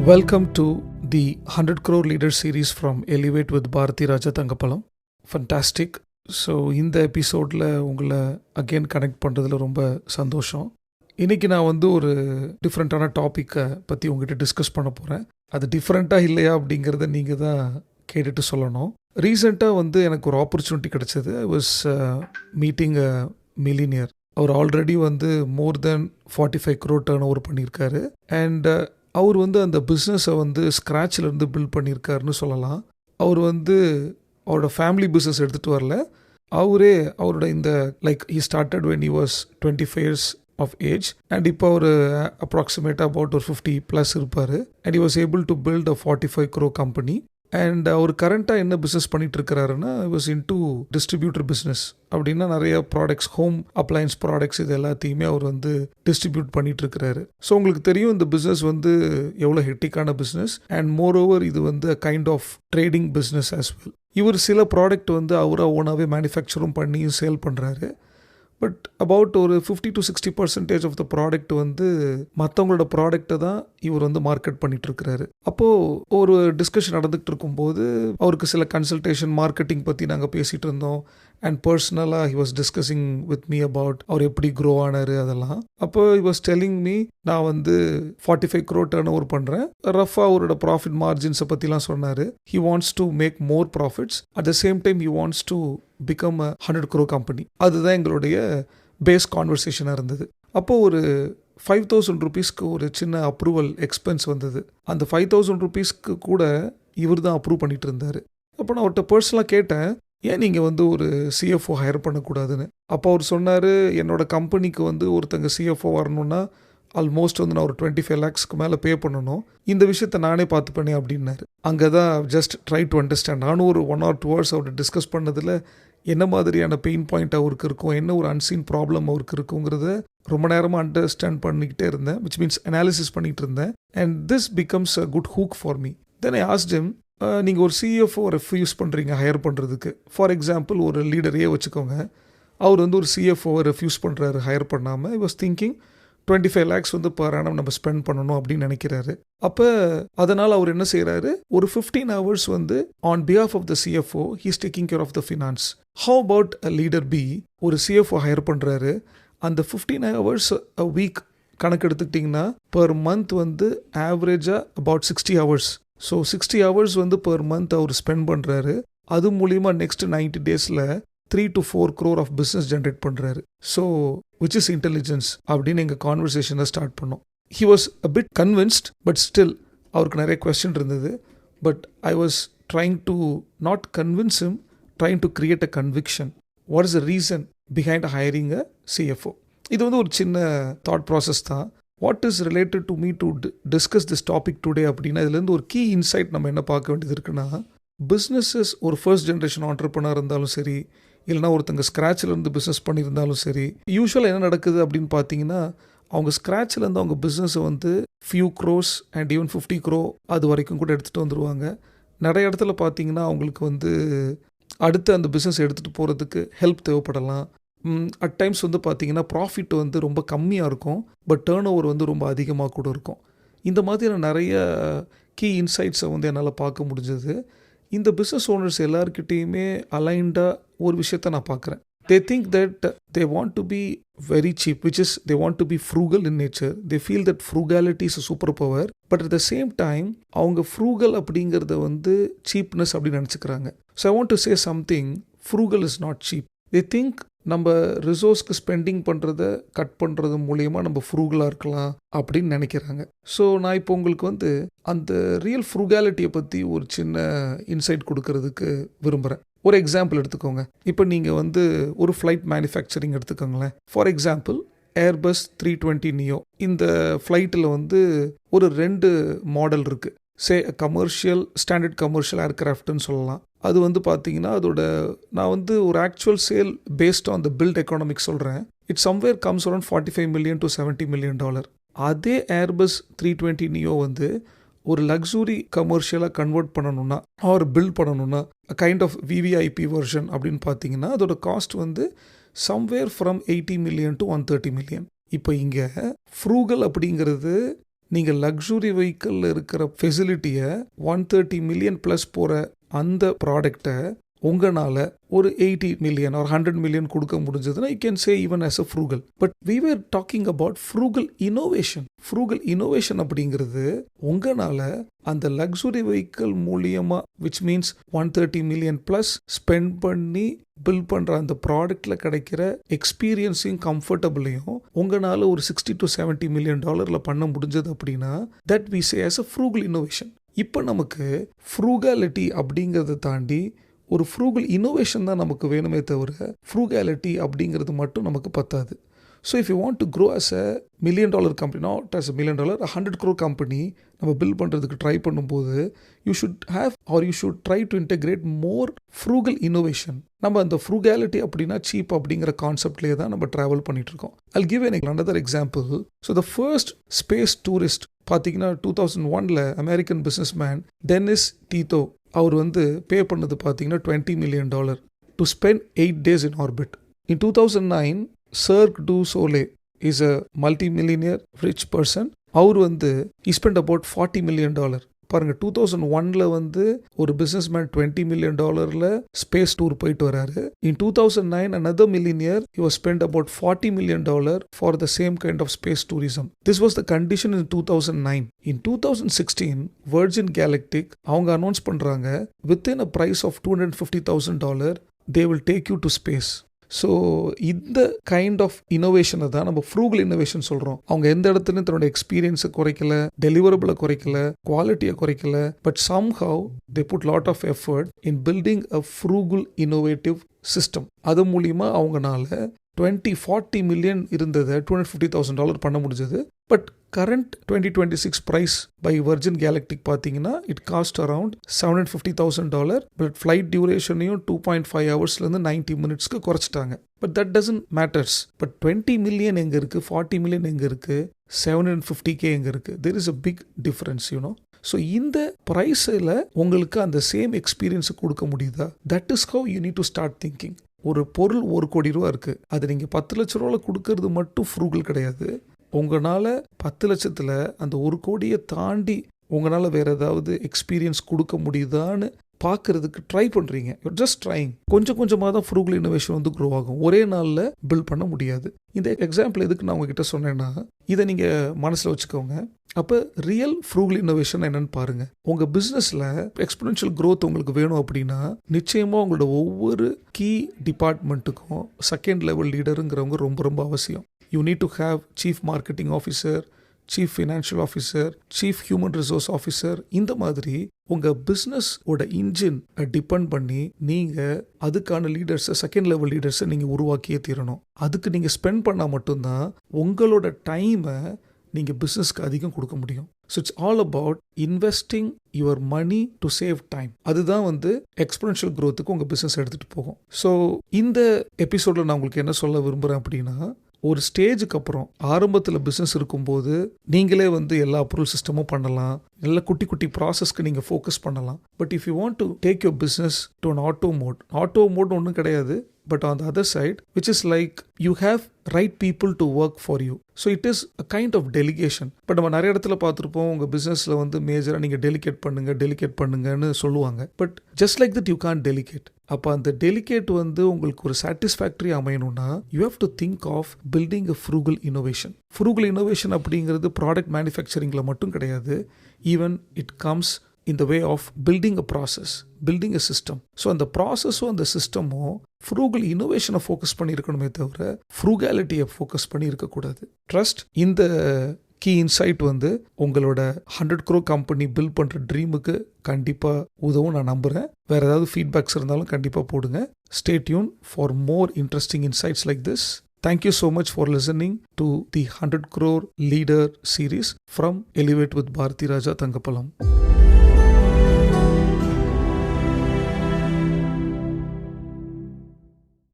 Welcome to the 100 Crore Leader series from Elevate with Bharati Raja Thangapalam. Fantastic. So இந்த எபிசோடில் உங்களை again connect பண்ணுறதுல ரொம்ப சந்தோஷம். இன்றைக்கி நான் வந்து ஒரு டிஃப்ரெண்ட்டான டாப்பிக்கை பற்றி உங்ககிட்ட டிஸ்கஸ் பண்ண போகிறேன். அது டிஃப்ரெண்ட்டாக இல்லையா அப்படிங்கிறத நீங்கள் தான் கேட்டுட்டு சொல்லணும். ரீசெண்டாக வந்து எனக்கு ஒரு ஆப்பர்ச்சுனிட்டி கிடச்சிது. I was meeting a millionaire. அவர் ஆல்ரெடி வந்து more than 45 crore turn over பண்ணியிருக்காரு. அண்ட் அவர் வந்து அந்த பிஸ்னஸை வந்து ஸ்க்ராட்சிலேருந்து பில்ட் பண்ணியிருக்காருன்னு சொல்லலாம். அவர் வந்து அவரோட ஃபேமிலி பிஸ்னஸ் எடுத்துகிட்டு வரல. அவரே அவரோட இந்த he started when he was 25 years of age and இப்போ அவர் அப்ராக்சிமேட்டாக அபவுட் ஒரு 50+ இருப்பார். and he was able to build a 45 crore company. And அவர் கரண்ட்டாக என்ன பிஸ்னஸ் பண்ணிட்டு இருக்கிறாருன்னா, I was into distributor business. அப்படின்னா நிறைய ப்ராடக்ட்ஸ், ஹோம் அப்ளையன்ஸ் ப்ராடக்ட்ஸ் இது எல்லாத்தையுமே அவர் வந்து டிஸ்ட்ரிபியூட் பண்ணிட்டு இருக்கிறாரு. ஸோ உங்களுக்கு தெரியும் இந்த பிஸ்னஸ் வந்து எவ்வளோ ஹெக்டிக்கான பிஸ்னஸ். அண்ட் மோர் ஓவர் இது வந்து kind of trading business as well. இவர் சில ப்ராடக்ட் வந்து அவராக ஓனாகவே மேனுஃபேக்சரும் பண்ணி சேல் பண்ணுறாரு. பட் அபவுட் ஒரு 50-60% ஆஃப் த ப்ராடக்ட் வந்து மற்றவங்களோட ப்ராடக்டை தான் இவர் வந்து மார்க்கெட் பண்ணிட்டு இருக்கிறாரு. அப்போது ஒரு டிஸ்கஷன் நடந்துகிட்டு இருக்கும்போது அவருக்கு சில கன்சல்டேஷன், மார்க்கெட்டிங் பற்றி நாங்கள் பேசிகிட்டு இருந்தோம். அண்ட் பர்சனலாக he was discussing with me about அவர் எப்படி க்ரோ ஆனார் அதெல்லாம். அப்போ ஹி வாஸ் டெல்லிங் மீ, நான் வந்து 45 crore டர்ன் ஓவர் பண்ணுறேன். ரஃபாக அவரோட ப்ராஃபிட் மார்ஜின்ஸை பற்றிலாம் சொன்னார். He wants to make more profits, at the same time he wants to become a 100 crore company. அதுதான் எங்களுடைய பேஸ் கான்வர்சேஷனாக இருந்தது. அப்போது ஒரு 5,000 rupeesக்கு ஒரு சின்ன அப்ரூவல் எக்ஸ்பென்ஸ் வந்தது. அந்த 5,000 rupeesக்கு கூட இவர் தான் அப்ரூவ் பண்ணிட்டு இருந்தார். அப்போ நான் அவர்கிட்ட பர்சனலாக கேட்டேன், ஏன் நீங்கள் வந்து ஒரு சிஎஃப்ஓ ஹையர் பண்ணக்கூடாதுன்னு. அப்போ அவர் சொன்னார், என்னோட கம்பெனிக்கு வந்து ஒருத்தங்க சிஎஃப்ஓ வரணுன்னா ஆல்மோஸ்ட் வந்து நான் ஒரு 25 lakhsக்கு மேலே பே பண்ணணும். இந்த விஷயத்தை நானே பார்த்துப்பேனே அப்படின்னாரு. அங்கே தான் ஜஸ்ட் ட்ரை டு அண்டர்ஸ்டாண்ட். நானும் ஒரு 1 or 2 hours அவர்கிட்ட டிஸ்கஸ் பண்ணதில் என்ன மாதிரியான பெயின் பாயிண்ட் அவருக்கு இருக்கும், என்ன ஒரு அன்சீன் ப்ராப்ளம் அவருக்கு இருக்குங்கிறத ரொம்ப நேரமாக அண்டர்ஸ்டாண்ட் பண்ணிக்கிட்டே இருந்தேன், விச் மீன்ஸ் அனாலிசிஸ் பண்ணிகிட்டு இருந்தேன். And this becomes a good hook for me. Then I asked him, நீங்கள் ஒரு சிஎஃப்ஓ ரெஃப்யூஸ் பண்ணுறீங்க ஹையர் பண்ணுறதுக்கு. ஃபார் எக்ஸாம்பிள் ஒரு லீடரையே வச்சுக்கோங்க. அவர் வந்து ஒரு சிஎஃப்ஓவை ரெஃப்யூஸ் பண்ணுறாரு ஹையர் பண்ணாமல். ஐ வாஸ் திங்கிங் 25 lakhs வந்து per annum நம்ம ஸ்பெண்ட் பண்ணணும் அப்படின்னு நினைக்கிறாரு. அப்போ அதனால் அவர் என்ன செய்கிறாரு, ஒரு 15 hours வந்து on behalf of the CFO he is taking care of the finance. How about a leader be, ஒரு சிஎஃப்ஓ ஹையர் பண்ணுறாரு, அந்த 15 hours a week கணக்கு எடுத்துக்கிட்டிங்கன்னா per month வந்து ஆவரேஜாக about 60 hours. ஸோ 60 hours வந்து per month அவர் ஸ்பெண்ட் பண்ணுறாரு. அது மூலிமா நெக்ஸ்ட் 90 daysல 3 to 4 crore of business generate பண்ணுறாரு. ஸோ விச் இஸ் இன்டெலிஜென்ஸ் அப்படின்னு எங்கள் கான்வர்சேஷனை ஸ்டார்ட் பண்ணோம். He was a bit convinced, but still அவருக்கு நிறைய கொஸ்டின் இருந்தது. But I was trying to not convince him, trying to create a conviction. What is the reason behind hiring a CFO? இது வந்து ஒரு சின்ன தாட் ப்ராசஸ் தான். What is related to me to discuss this topic today அப்படின்னா, இதுலேருந்து ஒரு key inside நம்ம என்ன பார்க்க வேண்டியது இருக்குன்னா, பிஸ்னஸஸ் ஒரு ஃபர்ஸ்ட் ஜென்ரேஷன் ஆண்டர்ப்ரனர் இருந்தாலும் சரி, இல்லைனா ஒருத்தங்க ஸ்க்ராட்சிலேருந்து பிஸ்னஸ் பண்ணியிருந்தாலும் சரி, யூஸ்வலாக என்ன நடக்குது அப்படின்னு பார்த்தீங்கன்னா, அவங்க ஸ்க்ராட்சிலேருந்து அவங்க பிஸ்னஸை வந்து few crores and even 50 crore அது வரைக்கும் கூட எடுத்துகிட்டு வந்துடுவாங்க. நிறைய இடத்துல பார்த்தீங்கன்னா அவங்களுக்கு வந்து அடுத்து அந்த பிஸ்னஸ் எடுத்துகிட்டு போகிறதுக்கு ஹெல்ப் தேவைப்படலாம். அட் டைம்ஸ் வந்து பார்த்தீங்கன்னா ப்ராஃபிட் வந்து ரொம்ப கம்மியாக இருக்கும், பட் டேர்ன் ஓவர் வந்து ரொம்ப அதிகமாக கூட இருக்கும். இந்த மாதிரியான நிறைய கீ இன்சைட்ஸை வந்து என்னால் பார்க்க முடிஞ்சது. இந்த பிஸ்னஸ் ஓனர்ஸ் எல்லாருக்கிட்டேயுமே அலைண்டாக ஒரு விஷயத்தை நான் பார்க்குறேன். They think that they want to be very cheap, which is they want to be frugal in nature. They feel that frugality is a superpower. But at the same time, அவங்க frugal அப்படிங்கிறத வந்து cheapness அப்படின்னு நினச்சிக்கிறாங்க. So I want to say something, frugal is not cheap. They think நம்ம ரிசோர்ஸ்க்கு spending பண்ணுறத cut பண்ணுறது மூலயமா நம்ம ஃப்ரூகலாக இருக்கலாம் அப்படின்னு நினைக்கிறாங்க. ஸோ நான் இப்போ உங்களுக்கு வந்து அந்த ரியல் ஃப்ரூகாலிட்டியை பற்றி ஒரு சின்ன இன்சைட் கொடுக்கறதுக்கு விரும்புகிறேன். ஒரு எக்ஸாம்பிள் எடுத்துக்கோங்க. இப்போ நீங்கள் வந்து ஒரு ஃப்ளைட் மேனுஃபேக்சரிங் எடுத்துக்கோங்களேன். For example Airbus 320 neo. இந்த ஃப்ளைட்டில் வந்து ஒரு 2 மாடல் இருக்குது. கமர்ஷியல், ஸ்டாண்டர்ட் கமர்ஷியல் ஏர்கிராஃப்ட்னு சொல்லலாம். அது வந்து பார்த்தீங்கன்னா அதோட நான் வந்து ஒரு actual sale based on the build economics சொல்கிறேன். It somewhere comes around $45 million to $70 million. அதே ஏர்பஸ் 320 நியோ வந்து ஒரு லக்ஸுரி கமர்ஷியலாக கன்வெர்ட் பண்ணணும்னா ஆர் பில்ட் பண்ணணும்னா கைண்ட் ஆஃப் விவிஐபி வெர்ஷன் அப்படின்னு பார்த்தீங்கன்னா அதோட காஸ்ட் வந்து somewhere from $80 million to $130 million. இப்போ இங்கே ஃப்ரூகல் அப்படிங்கிறது நீங்கள் லக்ஸுரி வெஹிக்கிளில் இருக்கிற ஃபெசிலிட்டியை 130 மில்லியன் ப்ளஸ் போகிற அந்த ப்ராடக்டை உங்களால் ஒரு 80 மில்லியன் or 100 மில்லியன் கொடுக்க முடிஞ்சதுன்னா you can say even as a frugal. But we were talking about frugal innovation. Frugal innovation அப்படிங்கிறது உங்களால் அந்த லக்ஸுரி வெஹிக்கிள் மூலியமாக which means 130 million plus spend பண்ணி பில்ட் பண்ணுற அந்த ப்ராடக்டில் கிடைக்கிற எக்ஸ்பீரியன்ஸையும் கம்ஃபர்டபுளையும் உங்களால் ஒரு 60 to 70 மில்லியன் டாலரில் பண்ண முடிஞ்சது அப்படின்னா that we say as a frugal innovation. இப்போ நமக்கு ஃப்ரூகாலிட்டி அப்படிங்கிறத தாண்டி ஒரு ஃப்ரூகல் இன்னோவேஷன் தான் நமக்கு வேணுமே தவிர ஃப்ரூகாலிட்டி அப்படிங்கிறது மட்டும் நமக்கு பத்தாது. So if you want to grow as a $1 million company, not as $1 million, 100 crore company நம்ம பில்ட் பண்ணுறதுக்கு ட்ரை பண்ணும்போது you should try to integrate more frugal innovation. நம்ம அந்த ஃப்ரூகாலிட்டி அப்படின்னா சீப் அப்படிங்கிற கான்செப்ட்லேயே தான் நம்ம ட்ராவல் பண்ணிட்டு இருக்கோம். I'll give an another example. So the first space tourist பார்த்தீங்கன்னா 2001 அமெரிக்கன் பிஸ்னஸ்மேன் டென்னிஸ் டீத்தோ அவர் பே பண்ணது பார்த்தீங்கன்னா $20 million to spend 8 days in orbit. In 2009 Cirque du Soleil is a multi-millionaire rich person. அவர் he spent about $40 million. பாருங்க, 2001 ஒரு businessman $20 million space tour போயிட்டு வராரு. In 2009 another millionaire, he was spent about $40 million for the same kind of space tourism. This was the condition in 2009. In 2016 Virgin Galactic அவங்க announce பண்றாங்க within a price of $250,000 they will take you to space. So இந்த kind of இன்னோவேஷனை தான் நம்ம frugal innovation சொல்கிறோம். அவங்க எந்த இடத்துலையும் தன்னோட எக்ஸ்பீரியன்ஸை குறைக்கல, டெலிவரபிளை குறைக்கல, குவாலிட்டியை குறைக்கல, but somehow they put lot of effort in building a frugal innovative system. அது மூலிமா அவங்கனால 20-40 மில்லியன் இருந்ததை $250,000 பண்ண முடிஞ்சது. But current 2026 price by Virgin Galactic பார்த்தீங்கன்னா it cost around $750,000. But flight டியூரேஷனையும் 2.5 ஹவர்ஸ்லேருந்து 90 மினிட்ஸ்க்கு குறைச்சிட்டாங்க. But that doesn't matters. But 20 million எங்கே இருக்குது, 40 மில்லியன் எங்கே இருக்குது, 750K எங்கே இருக்குது? There is a big difference, you know. So இந்த ப்ரைஸில் உங்களுக்கு அந்த சேம் எக்ஸ்பீரியன்ஸை கொடுக்க முடியுதா? That is how you need to start thinking. ஒரு பொருள் $1 கோடி இருக்குது, அது நீங்கள் 10 லட்ச ரூபாவில் கொடுக்கறது மட்டும் ஃப்ரூகல் கிடையாது. உங்களால் 10 லட்சத்தில் அந்த 1 கோடியை தாண்டி உங்களால் வேறு ஏதாவது எக்ஸ்பீரியன்ஸ் கொடுக்க முடியுதான்னு பார்க்கறதுக்கு ட்ரை பண்ணுறீங்க. You're just trying. கொஞ்சம் கொஞ்சமாக தான் ஃப்ரூகல் இன்னோவேஷன் க்ரோ ஆகும். ஒரே நாளில் பில்ட் பண்ண முடியாது. இந்த எக்ஸாம்பிள் எதுக்கு நான் உங்ககிட்ட சொன்னேன்னா, இதை நீங்கள் மனசில் வச்சுக்கோங்க. அப்போ ரியல் ஃப்ரூகல் இன்னோவேஷன் என்னன்னு பாருங்கள். உங்கள் பிஸ்னஸில் எக்ஸ்போனென்ஷியல் க்ரோத் உங்களுக்கு வேணும் அப்படின்னா நிச்சயமாக உங்களோட ஒவ்வொரு கீ டிபார்ட்மெண்ட்டுக்கும் செகண்ட் லெவல் லீடருங்கிறவங்க ரொம்ப ரொம்ப அவசியம். You need to have chief marketing officer, chief financial officer, chief human resource officer. இந்த மாதிரி உங்கள் பிஸ்னஸ் ஓட இன்ஜின் டிபெண்ட் பண்ணி நீங்கள் அதுக்கான லீடர்ஸை, செகண்ட் லெவல் லீடர்ஸை நீங்கள் உருவாக்கியே தீரணும். அதுக்கு நீங்கள் ஸ்பெண்ட் பண்ணால் மட்டும்தான் உங்களோட டைமை நீங்கள் பிஸ்னஸ்க்கு அதிகம் கொடுக்க முடியும். So it's all about investing your money to save time. அதுதான் எக்ஸ்போனென்ஷியல் க்ரோத்துக்கு உங்கள் பிஸ்னஸ் எடுத்துகிட்டு போகும். ஸோ இந்த எபிசோடில் நான் உங்களுக்கு என்ன சொல்ல விரும்புகிறேன் அப்படின்னா, ஒரு ஸ்டேஜுக்கு அப்புறம் ஆரம்பத்தில் பிஸ்னஸ் இருக்கும்போது நீங்களே எல்லா அப்ரூவல் சிஸ்டமும் பண்ணலாம், நல்ல குட்டி குட்டி ப்ராசஸ்க்கு நீங்கள் ஃபோக்கஸ் பண்ணலாம். But if you want to take your business to an auto mode ஒன்றும் கிடையாது. But on the other side, which is like you have right people to work for you. So it is a kind of delegation. But நம்ம நிறைய இடத்துல பார்த்துருப்போம், உங்கள் பிஸ்னஸில் மேஜராக நீங்கள் டெலிகேட் பண்ணுங்கன்னு சொல்லுவாங்க. But just like that you can't delegate. அப்போ அந்த டெலிகேட் உங்களுக்கு ஒரு சாட்டிஸ்ஃபேக்டரி அமையணும்னா you have to think of building a frugal innovation. Frugal innovation அப்படிங்கிறது ப்ராடக்ட் மேனுஃபேக்சரிங்கில் மட்டும் கிடையாது. Even it comes in the way of building a process, building a system. So அந்த ப்ராசஸும் அந்த சிஸ்டமும் ஃப்ரூகல் இன்னோவேஷனை ஃபோக்கஸ் பண்ணி இருக்கணுமே தவிர ஃப்ரூகாலிட்டியை ஃபோக்கஸ் பண்ணி இருக்கக்கூடாது. ட்ரஸ்ட் இந்த கீ இன்சைட் உங்களோட 100 crore கம்பெனி பில்ட் பண்ணுற ட்ரீமுக்கு கண்டிப்பாக உதவும் நான் நம்புகிறேன். வேறு ஏதாவது ஃபீட்பேக்ஸ் இருந்தாலும் கண்டிப்பாக போடுங்க. Stay tuned for more interesting insights like this. Thank you so much for listening to the 100 Crore Leader series from Elevate with Bharati Raja Thangapalam.